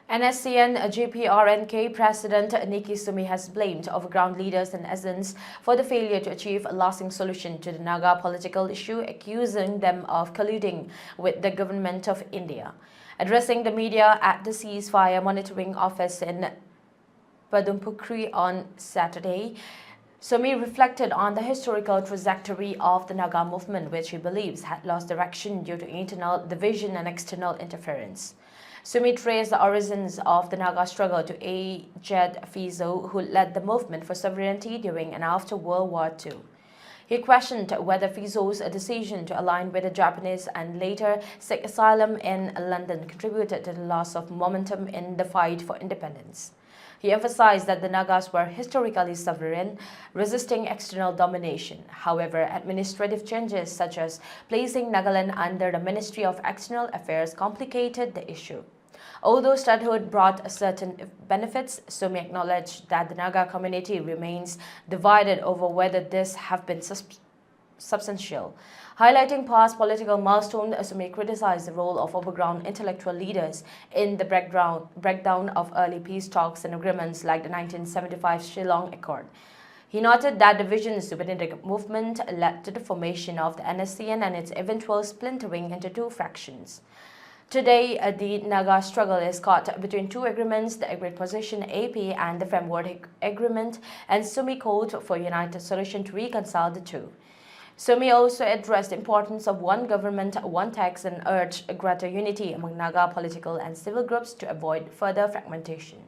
NSCN GPRNK President Niki Sumi has blamed overground leaders and essence for the failure to achieve a lasting solution to the Naga political issue, accusing them of colluding with the government of India. Addressing the media at the ceasefire monitoring office in Manipur on Saturday, Sumi reflected on the historical trajectory of the Naga movement, which he believes had lost direction due to internal division and external interference. Sumi traced the origins of the Naga struggle to Ajad Fizo, who led the movement for sovereignty during and after World War II. He questioned whether Fizo's decision to align with the Japanese and later seek asylum in London contributed to the loss of momentum in the fight for independence. He emphasized that the Nagas were historically sovereign, resisting external domination. However, administrative changes such as placing Nagaland under the Ministry of External Affairs complicated the issue. Although statehood brought certain benefits, Sumi acknowledged that the Naga community remains divided over whether this have been substantial. Highlighting past political milestones, Sumi criticized the role of overground intellectual leaders in the breakdown of early peace talks and agreements like the 1975 Shillong Accord. He noted that divisions within the movement led to the formation of the NSCN and its eventual splintering into two fractions. Today, the Naga struggle is caught between two agreements, the Agreed Position AP and the Framework Agreement, and Sumi called for a united solution to reconcile the two. Sumi also addressed the importance of one government, one tax, and urged greater unity among Naga political and civil groups to avoid further fragmentation.